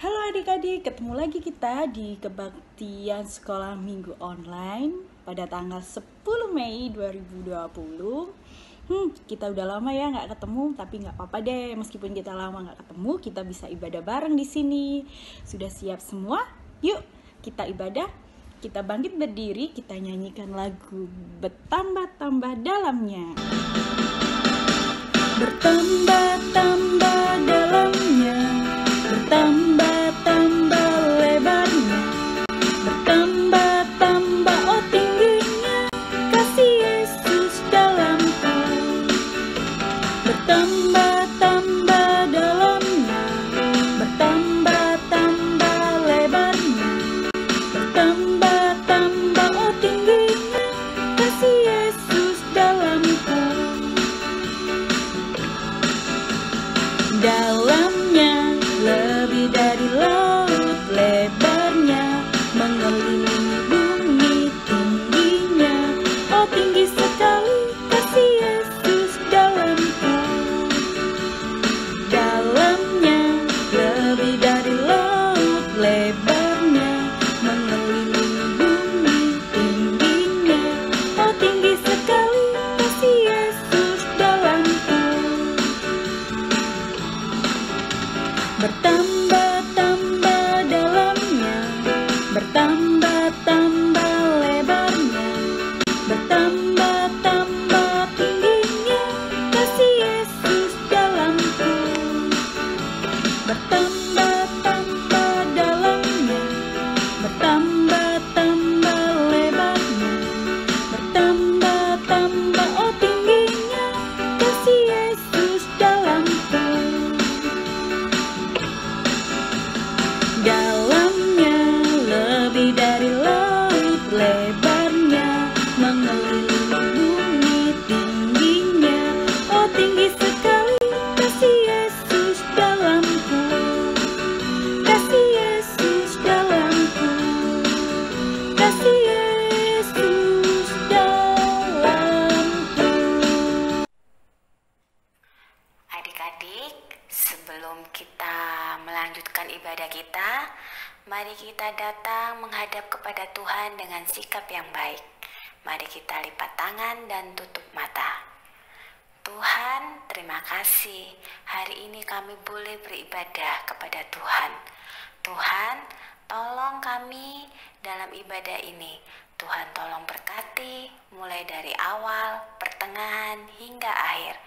Halo adik-adik, ketemu lagi kita di kebaktian sekolah minggu online pada tanggal 10 Mei 2020. Kita udah lama ya nggak ketemu, tapi nggak apa-apa deh. Meskipun kita lama nggak ketemu, kita bisa ibadah bareng di sini. Sudah siap semua? Yuk, kita ibadah. Kita bangkit berdiri, kita nyanyikan lagu Bertambah-tambah dalamnya. Bertambah-tambah dalamnya, bertambah-tambah lebarnya, bertambah-tambah tingginya kasih Yesus dalamku. Bertambah-tambah dalamnya, bertambah-tambah lebarnya, bertambah-tambah tingginya kasih Yesus dalamku. Dalamnya lebih dari laut lebarnya, mengelilingi bumi tingginya. Oh tinggi sekali kasih Yesus dalamku. Dalamnya lebih dari laut lebarnya, mengelilingi bumi tingginya. Oh tinggi sekali kasih Yesus dalamku. Bertambah-tambah dalamnya, bertambah-tambah lebarnya, bertambah-tambah tingginya kasih Yesus dalamku. Bertambah-tambah dalamnya, bertambah-tambah lebarnya, bertambah-tambah tingginya kasih Yesus dalamku. Dalamnya lebih dari laut lebarnya, mengelilingi bumi tingginya. Oh tinggi sekali kasih Yesus dalamku. Kasih Yesus dalamku. Kasih Yesus dalamku. Adik-adik, sebelum kita melanjutkan ibadah kita, mari kita datang menghadap kepada Tuhan dengan sikap yang baik. Mari kita lipat tangan dan tutup mata. Tuhan, terima kasih hari ini kami boleh beribadah kepada Tuhan. Tuhan, tolong kami dalam ibadah ini. Tuhan tolong berkati mulai dari awal, pertengahan, hingga akhir.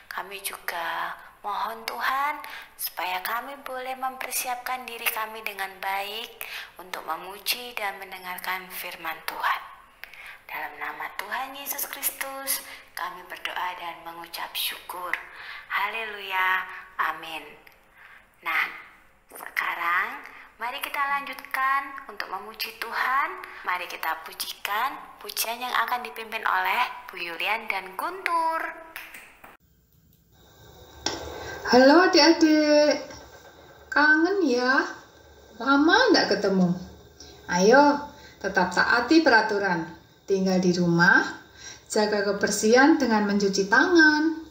Kami juga mohon Tuhan supaya kami boleh mempersiapkan diri kami dengan baik untuk memuji dan mendengarkan firman Tuhan. Dalam nama Tuhan Yesus Kristus, kami berdoa dan mengucap syukur. Haleluya, amin. Nah, sekarang mari kita lanjutkan untuk memuji Tuhan. Mari kita pujikan pujian yang akan dipimpin oleh Bu Yulian dan Guntur. Halo adik-adik, kangen ya? Lama nggak ketemu. Ayo, tetap taati peraturan. Tinggal di rumah, jaga kebersihan dengan mencuci tangan.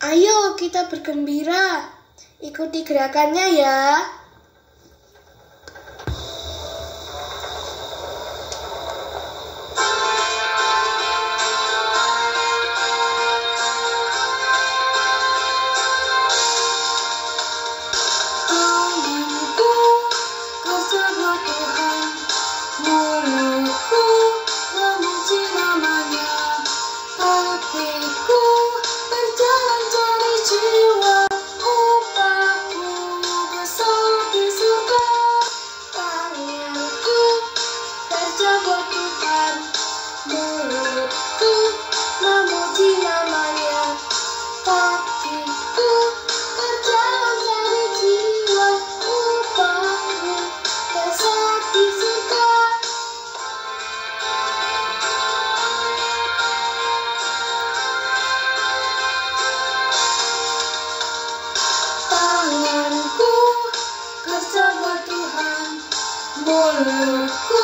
Ayo kita bergembira, ikuti gerakannya ya. Mulutku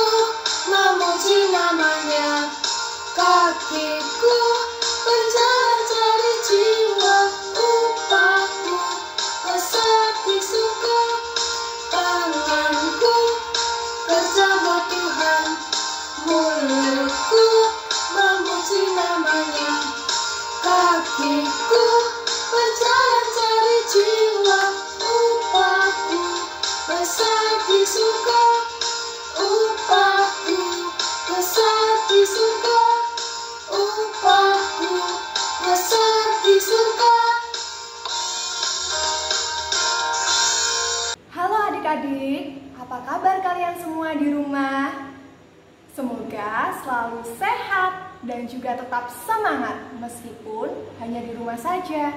semoga selalu sehat dan juga tetap semangat meskipun hanya di rumah saja.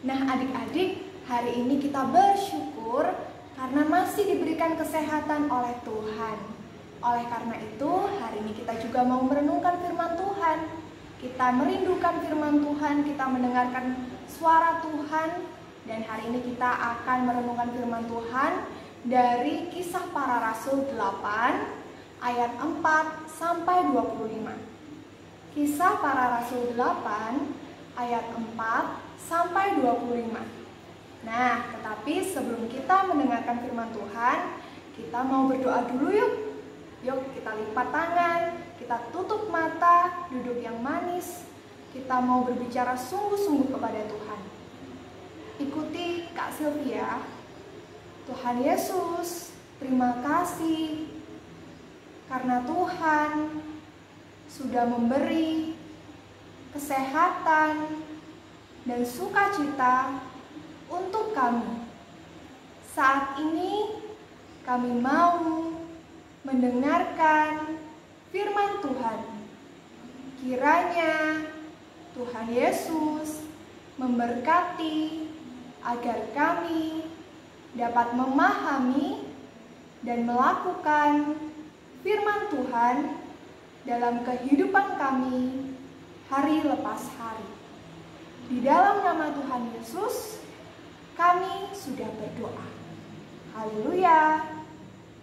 Nah adik-adik, hari ini kita bersyukur karena masih diberikan kesehatan oleh Tuhan. Oleh karena itu, hari ini kita juga mau merenungkan firman Tuhan. Kita merindukan firman Tuhan, kita mendengarkan suara Tuhan. Dan hari ini kita akan merenungkan firman Tuhan dari Kisah Para Rasul 8 ayat 4 sampai 25. Kisah Para Rasul 8 ayat 4 sampai 25. Nah, tetapi sebelum kita mendengarkan firman Tuhan, kita mau berdoa dulu yuk. Yuk kita lipat tangan, kita tutup mata, duduk yang manis. Kita mau berbicara sungguh-sungguh kepada Tuhan. Ikuti Kak Sylvia. Tuhan Yesus, terima kasih karena Tuhan sudah memberi kesehatan dan sukacita untuk kami. Saat ini kami mau mendengarkan firman Tuhan. Kiranya Tuhan Yesus memberkati agar kami dapat memahami dan melakukan firman Tuhan dalam kehidupan kami hari lepas hari. Di dalam nama Tuhan Yesus, kami sudah berdoa. Haleluya.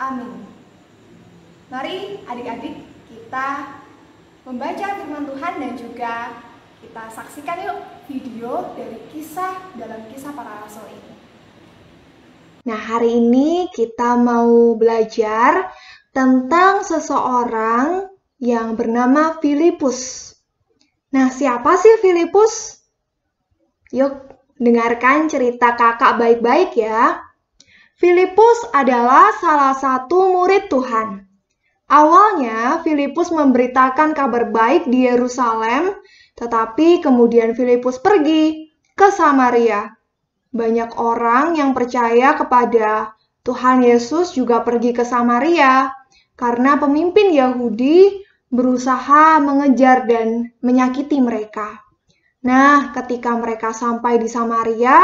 Amin. Mari adik-adik kita membaca firman Tuhan dan juga kita saksikan yuk video dari dalam kisah para rasul ini. Nah, hari ini kita mau belajar tentang seseorang yang bernama Filipus. Nah, siapa sih Filipus? Yuk, dengarkan cerita kakak baik-baik ya. Filipus adalah salah satu murid Tuhan. Awalnya, Filipus memberitakan kabar baik di Yerusalem, tetapi kemudian Filipus pergi ke Samaria. Banyak orang yang percaya kepada Tuhan Yesus juga pergi ke Samaria, karena pemimpin Yahudi berusaha mengejar dan menyakiti mereka. Nah, ketika mereka sampai di Samaria,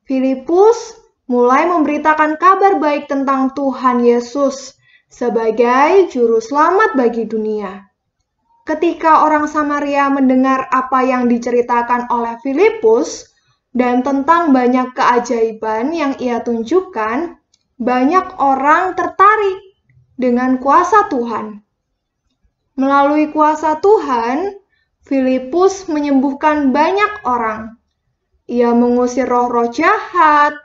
Filipus mulai memberitakan kabar baik tentang Tuhan Yesus sebagai juru selamat bagi dunia. Ketika orang Samaria mendengar apa yang diceritakan oleh Filipus dan tentang banyak keajaiban yang ia tunjukkan, banyak orang tertarik dengan kuasa Tuhan. Melalui kuasa Tuhan, Filipus menyembuhkan banyak orang. Ia mengusir roh-roh jahat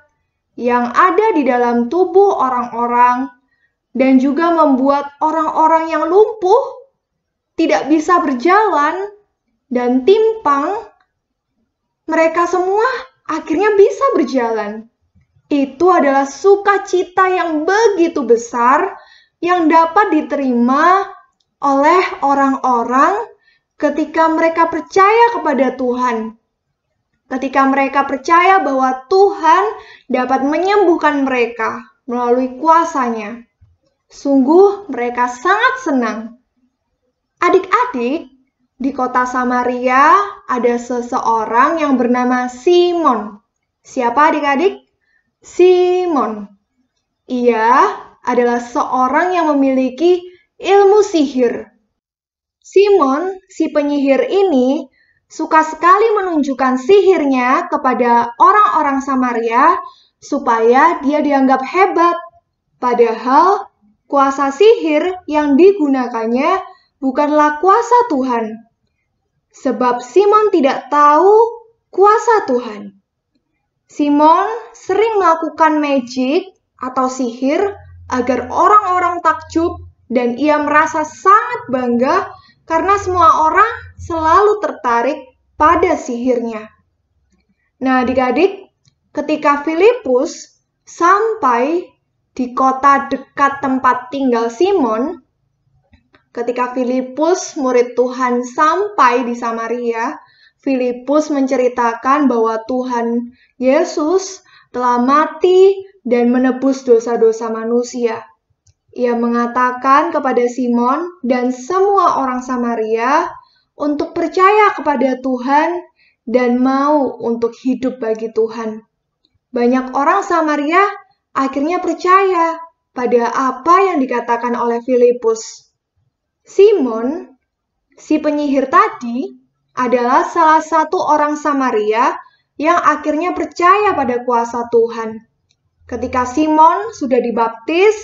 yang ada di dalam tubuh orang-orang dan juga membuat orang-orang yang lumpuh tidak bisa berjalan dan timpang. Mereka semua akhirnya bisa berjalan. Itu adalah sukacita yang begitu besar yang dapat diterima oleh orang-orang ketika mereka percaya kepada Tuhan. Ketika mereka percaya bahwa Tuhan dapat menyembuhkan mereka melalui kuasa-Nya. Sungguh mereka sangat senang. Adik-adik, di kota Samaria ada seseorang yang bernama Simon. Siapa adik-adik? Simon. Ia adalah seorang yang memiliki ilmu sihir. Simon, si penyihir ini, suka sekali menunjukkan sihirnya kepada orang-orang Samaria supaya dia dianggap hebat. Padahal kuasa sihir yang digunakannya bukanlah kuasa Tuhan. Sebab Simon tidak tahu kuasa Tuhan. Simon sering melakukan magic atau sihir agar orang-orang takjub dan ia merasa sangat bangga karena semua orang selalu tertarik pada sihirnya. Nah, adik-adik, ketika Filipus sampai di kota dekat tempat tinggal Simon, ketika Filipus, murid Tuhan, sampai di Samaria, Filipus menceritakan bahwa Tuhan Yesus telah mati dan menebus dosa-dosa manusia. Ia mengatakan kepada Simon dan semua orang Samaria untuk percaya kepada Tuhan dan mau untuk hidup bagi Tuhan. Banyak orang Samaria akhirnya percaya pada apa yang dikatakan oleh Filipus. Simon, si penyihir tadi, adalah salah satu orang Samaria yang akhirnya percaya pada kuasa Tuhan. Ketika Simon sudah dibaptis,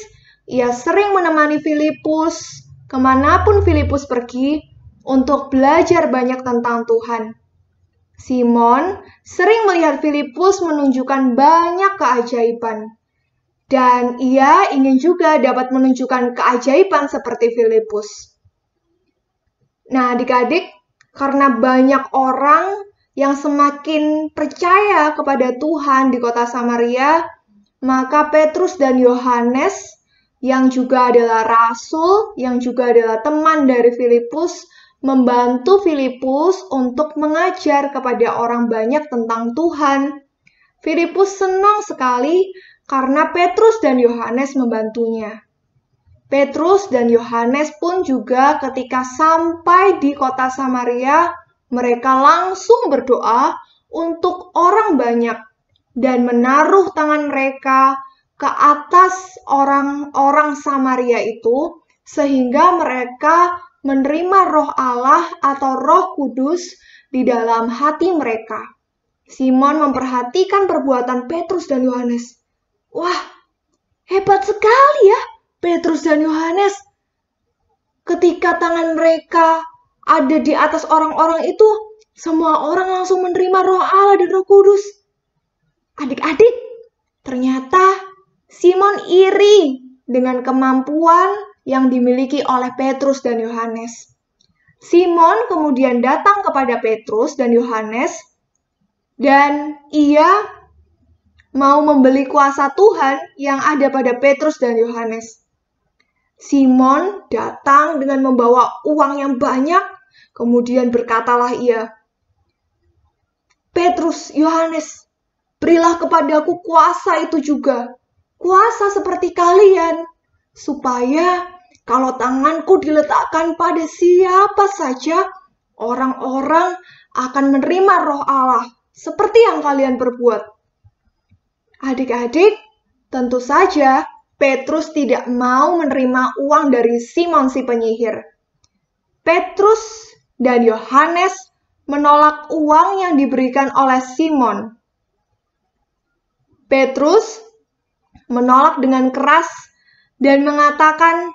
ia sering menemani Filipus kemanapun Filipus pergi untuk belajar banyak tentang Tuhan. Simon sering melihat Filipus menunjukkan banyak keajaiban. Dan ia ingin juga dapat menunjukkan keajaiban seperti Filipus. Nah, adik-adik, karena banyak orang yang semakin percaya kepada Tuhan di kota Samaria, maka Petrus dan Yohanes, yang juga adalah rasul, yang juga adalah teman dari Filipus, membantu Filipus untuk mengajar kepada orang banyak tentang Tuhan. Filipus senang sekali karena Petrus dan Yohanes membantunya. Petrus dan Yohanes pun juga ketika sampai di kota Samaria, mereka langsung berdoa untuk orang banyak dan menaruh tangan mereka ke atas orang-orang Samaria itu, sehingga mereka menerima Roh Allah atau Roh Kudus di dalam hati mereka. Simon memperhatikan perbuatan Petrus dan Yohanes. Wah, hebat sekali ya Petrus dan Yohanes. Ketika tangan mereka ada di atas orang-orang itu, semua orang langsung menerima Roh Allah dan Roh Kudus. Adik-adik, ternyata Simon iri dengan kemampuan yang dimiliki oleh Petrus dan Yohanes. Simon kemudian datang kepada Petrus dan Yohanes, dan ia mau membeli kuasa Tuhan yang ada pada Petrus dan Yohanes. Simon datang dengan membawa uang yang banyak, kemudian berkatalah ia, Petrus, Yohanes, berilah kepadaku kuasa itu juga, kuasa seperti kalian, supaya kalau tanganku diletakkan pada siapa saja, orang-orang akan menerima Roh Allah, seperti yang kalian perbuat. Adik-adik, tentu saja Petrus tidak mau menerima uang dari Simon si penyihir. Petrus dan Yohanes menolak uang yang diberikan oleh Simon. Petrus menolak dengan keras dan mengatakan,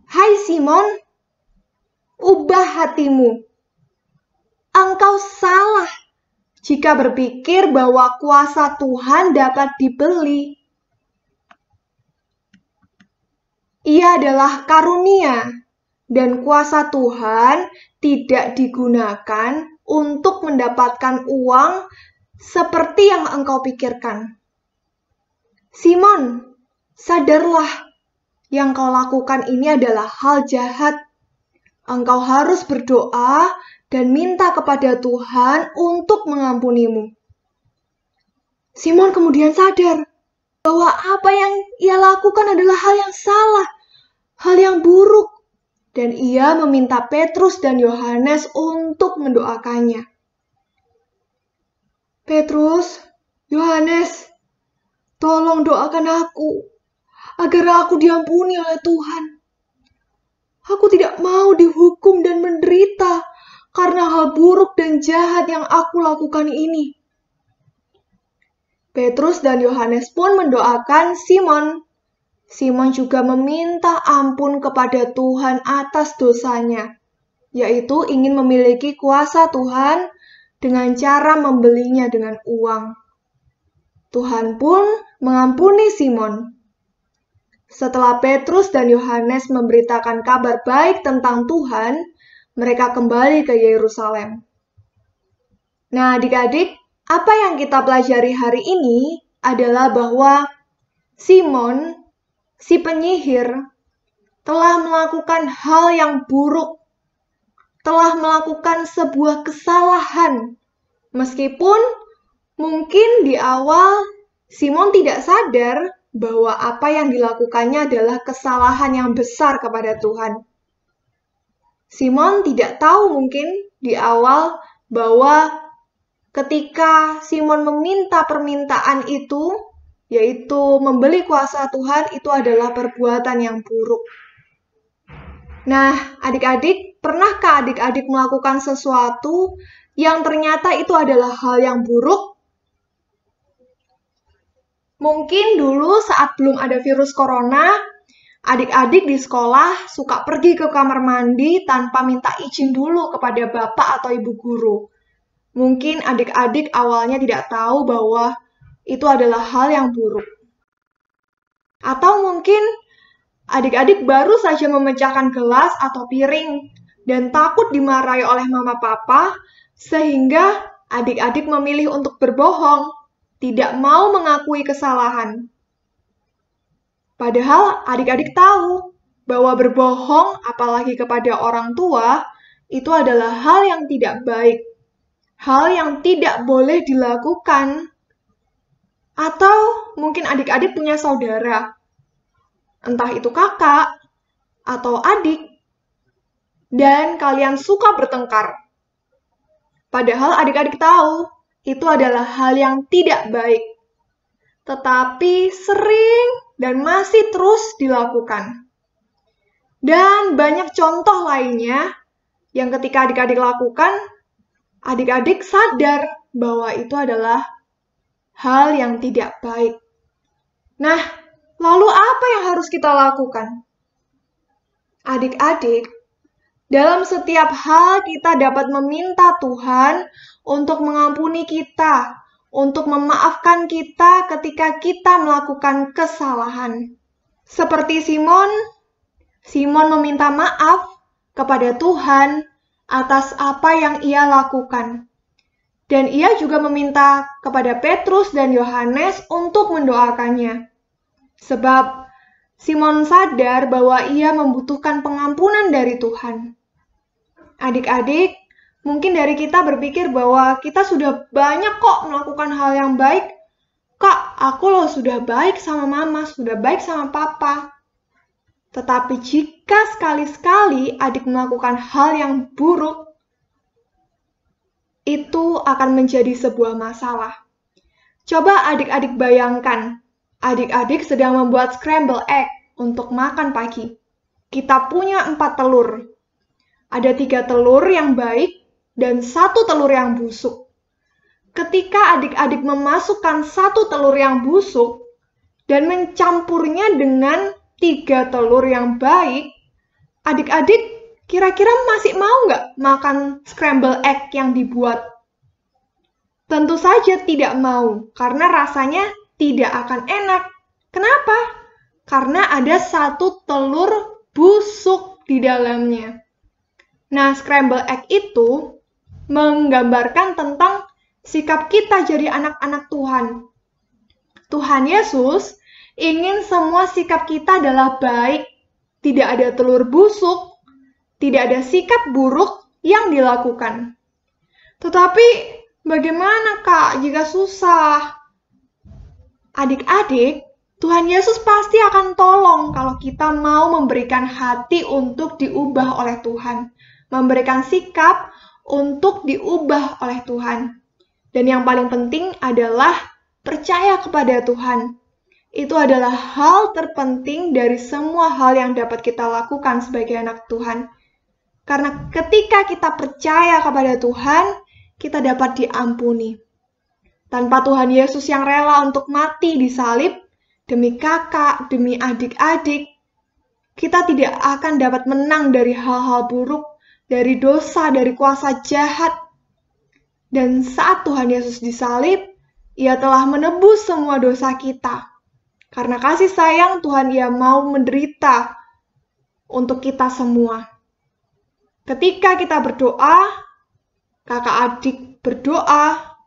Hai Simon, ubah hatimu. Engkau salah jika berpikir bahwa kuasa Tuhan dapat dibeli. Ia adalah karunia, dan kuasa Tuhan tidak digunakan untuk mendapatkan uang seperti yang engkau pikirkan. Simon, sadarlah, yang kau lakukan ini adalah hal jahat. Engkau harus berdoa dan minta kepada Tuhan untuk mengampunimu. Simon kemudian sadar bahwa apa yang ia lakukan adalah hal yang salah, hal yang buruk, dan ia meminta Petrus dan Yohanes untuk mendoakannya. Petrus, Yohanes, tolong doakan aku, agar aku diampuni oleh Tuhan. Aku tidak mau dihukum dan menderita karena hal buruk dan jahat yang aku lakukan ini. Petrus dan Yohanes pun mendoakan Simon. Simon juga meminta ampun kepada Tuhan atas dosanya, yaitu ingin memiliki kuasa Tuhan dengan cara membelinya dengan uang. Tuhan pun mengampuni Simon. Setelah Petrus dan Yohanes memberitakan kabar baik tentang Tuhan, mereka kembali ke Yerusalem. Nah, adik-adik, apa yang kita pelajari hari ini adalah bahwa Simon, si penyihir, telah melakukan hal yang buruk, telah melakukan sebuah kesalahan. Meskipun mungkin di awal Simon tidak sadar bahwa apa yang dilakukannya adalah kesalahan yang besar kepada Tuhan. Simon tidak tahu mungkin di awal bahwa ketika Simon meminta permintaan itu, yaitu membeli kuasa Tuhan, itu adalah perbuatan yang buruk. Nah, adik-adik, pernahkah adik-adik melakukan sesuatu yang ternyata itu adalah hal yang buruk? Mungkin dulu saat belum ada virus corona, adik-adik di sekolah suka pergi ke kamar mandi tanpa minta izin dulu kepada bapak atau ibu guru. Mungkin adik-adik awalnya tidak tahu bahwa itu adalah hal yang buruk. Atau mungkin adik-adik baru saja memecahkan gelas atau piring dan takut dimarahi oleh mama papa, sehingga adik-adik memilih untuk berbohong, tidak mau mengakui kesalahan. Padahal adik-adik tahu bahwa berbohong, apalagi kepada orang tua, itu adalah hal yang tidak baik, hal yang tidak boleh dilakukan. Atau mungkin adik-adik punya saudara, entah itu kakak atau adik, dan kalian suka bertengkar. Padahal adik-adik tahu itu adalah hal yang tidak baik, tetapi sering dan masih terus dilakukan. Dan banyak contoh lainnya yang ketika adik-adik lakukan, adik-adik sadar bahwa itu adalah hal yang tidak baik. Nah, lalu apa yang harus kita lakukan? Adik-adik, dalam setiap hal kita dapat meminta Tuhan untuk mengampuni kita, untuk memaafkan kita ketika kita melakukan kesalahan. Seperti Simon meminta maaf kepada Tuhan atas apa yang ia lakukan. Dan ia juga meminta kepada Petrus dan Yohanes untuk mendoakannya. Sebab Simon sadar bahwa ia membutuhkan pengampunan dari Tuhan. Adik-adik, mungkin dari kita berpikir bahwa kita sudah banyak kok melakukan hal yang baik. Kak, aku loh sudah baik sama mama, sudah baik sama papa. Tetapi jika sekali-sekali adik melakukan hal yang buruk, itu akan menjadi sebuah masalah. Coba adik-adik bayangkan, adik-adik sedang membuat scramble egg untuk makan pagi. Kita punya 4 telur. Ada 3 telur yang baik dan 1 telur yang busuk. Ketika adik-adik memasukkan 1 telur yang busuk dan mencampurnya dengan 3 telur yang baik, adik-adik kira-kira masih mau nggak makan scramble egg yang dibuat? Tentu saja tidak mau, karena rasanya tidak akan enak. Kenapa? Karena ada 1 telur busuk di dalamnya. Nah, scramble egg itu menggambarkan tentang sikap kita jadi anak-anak Tuhan. Tuhan Yesus ingin semua sikap kita adalah baik, tidak ada telur busuk, tidak ada sikap buruk yang dilakukan. Tetapi bagaimana Kak jika susah? Adik-adik, Tuhan Yesus pasti akan tolong kalau kita mau memberikan hati untuk diubah oleh Tuhan. Memberikan sikap untuk diubah oleh Tuhan. Dan yang paling penting adalah percaya kepada Tuhan. Itu adalah hal terpenting dari semua hal yang dapat kita lakukan sebagai anak Tuhan. Karena ketika kita percaya kepada Tuhan, kita dapat diampuni. Tanpa Tuhan Yesus yang rela untuk mati di salib, demi kakak, demi adik-adik, kita tidak akan dapat menang dari hal-hal buruk, dari dosa, dari kuasa jahat. Dan saat Tuhan Yesus disalib, Ia telah menebus semua dosa kita. Karena kasih sayang Tuhan, Ia mau menderita untuk kita semua. Ketika kita berdoa, kakak adik berdoa,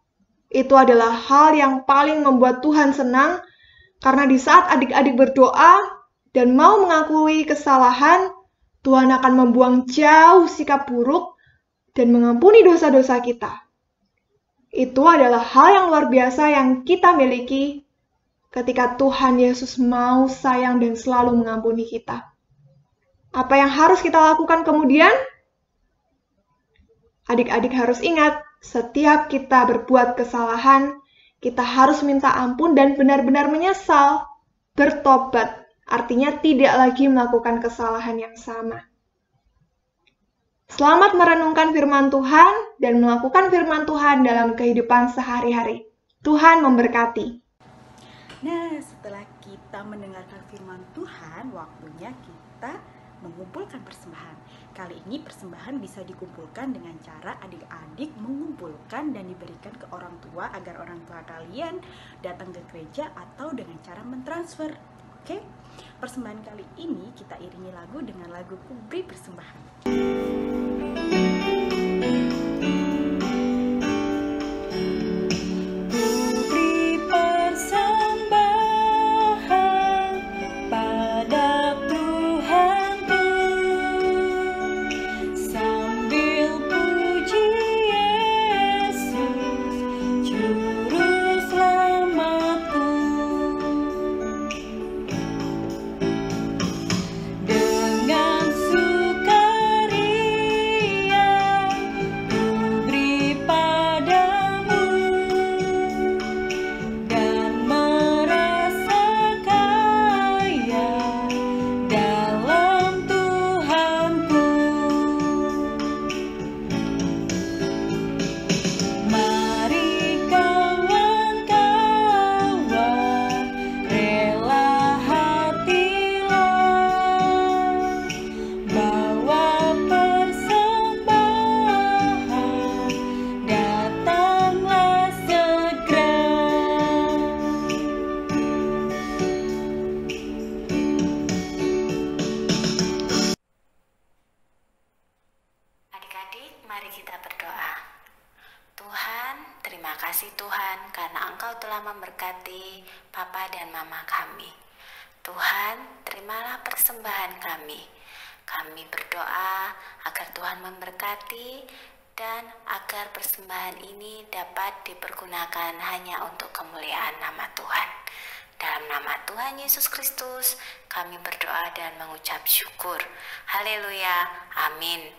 itu adalah hal yang paling membuat Tuhan senang, karena di saat adik-adik berdoa dan mau mengakui kesalahan, Tuhan akan membuang jauh sikap buruk dan mengampuni dosa-dosa kita. Itu adalah hal yang luar biasa yang kita miliki ketika Tuhan Yesus mau sayang dan selalu mengampuni kita. Apa yang harus kita lakukan kemudian? Adik-adik harus ingat, setiap kita berbuat kesalahan, kita harus minta ampun dan benar-benar menyesal. Bertobat, artinya tidak lagi melakukan kesalahan yang sama. Selamat merenungkan firman Tuhan dan melakukan firman Tuhan dalam kehidupan sehari-hari. Tuhan memberkati. Nah, setelah kita mendengarkan firman Tuhan, waktunya kita mengumpulkan persembahan. Kali ini persembahan bisa dikumpulkan dengan cara adik-adik mengumpulkan dan diberikan ke orang tua agar orang tua kalian datang ke gereja atau dengan cara mentransfer. Oke? Persembahan kali ini kita iringi lagu dengan lagu Kuberi Persembahan. Mari kita berdoa. Tuhan, terima kasih Tuhan karena Engkau telah memberkati Papa dan Mama kami. Tuhan, terimalah persembahan kami. Kami berdoa agar Tuhan memberkati dan agar persembahan ini dapat dipergunakan hanya untuk kemuliaan nama Tuhan. Dalam nama Tuhan Yesus Kristus, kami berdoa dan mengucap syukur. Haleluya. Amin.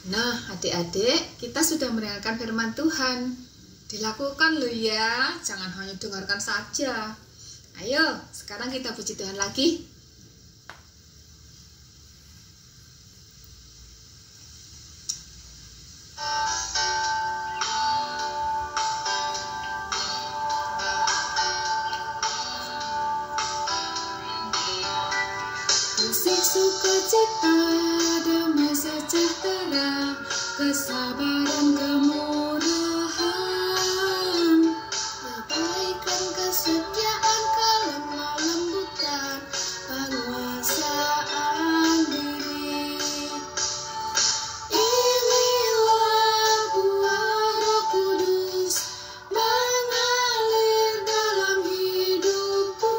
Nah, adik-adik, kita sudah mendengarkan firman Tuhan. Dilakukan loh ya, jangan hanya dengarkan saja. Ayo, sekarang kita puji Tuhan lagi. Kasih sukacita, damai sejahtera, kesabaran kemurahan, kebaikan kesetiaan, kelemah lembutan, penguasaan diri. Inilah buah Roh Kudus mengalir dalam hidupku.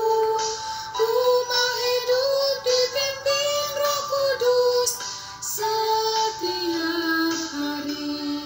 Ku mau hidup dipimpin Roh Kudus setiap hari.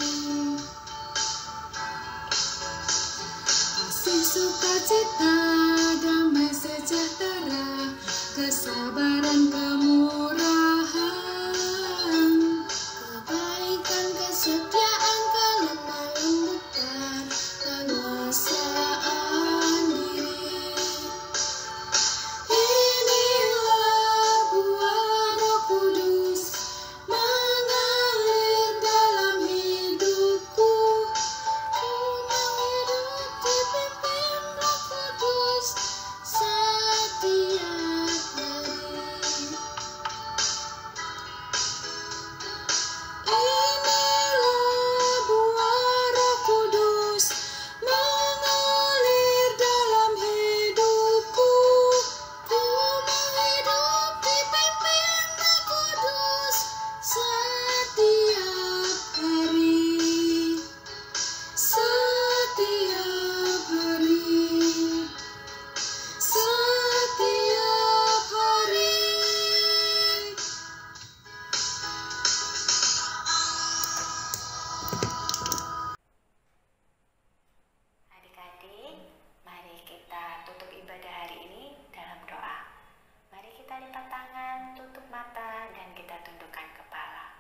mata dan kita tundukkan kepala.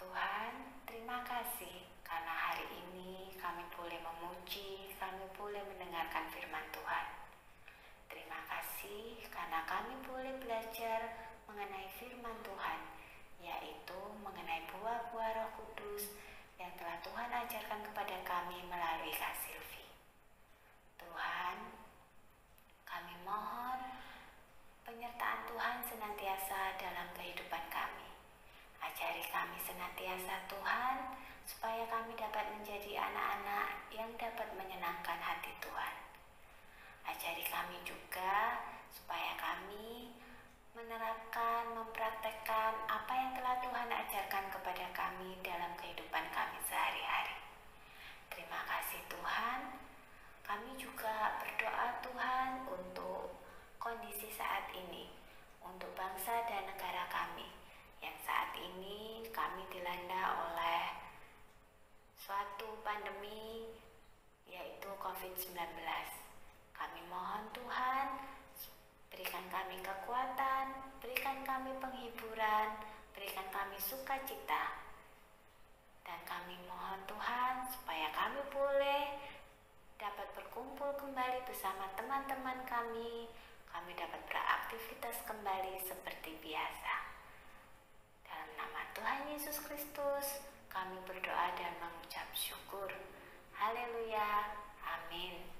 Tuhan, terima kasih karena hari ini kami boleh memuji, kami boleh mendengarkan firman Tuhan. Terima kasih karena kami boleh belajar mengenai firman Tuhan, yaitu mengenai buah-buah Roh Kudus yang telah Tuhan ajarkan kepada kami melalui Kak Silvi. Tuhan, kami mohon penyertaan Tuhan senantiasa dalam kehidupan kami. Ajari kami senantiasa Tuhan, supaya kami dapat menjadi anak-anak yang dapat menyenangkan hati Tuhan. Ajari kami juga supaya kami menerapkan, mempraktekkan apa yang telah Tuhan ajarkan kepada kami dalam kehidupan kami sehari-hari. Terima kasih Tuhan. Kami juga berdoa Tuhan untuk kondisi saat ini, untuk bangsa dan negara kami, yang saat ini kami dilanda oleh suatu pandemi, yaitu COVID-19. Kami mohon Tuhan, berikan kami kekuatan, berikan kami penghiburan, berikan kami sukacita. Dan kami mohon Tuhan supaya kami boleh dapat berkumpul kembali bersama teman-teman kami dapat beraktivitas kembali seperti biasa. Dalam nama Tuhan Yesus Kristus, kami berdoa dan mengucap syukur. Haleluya. Amin.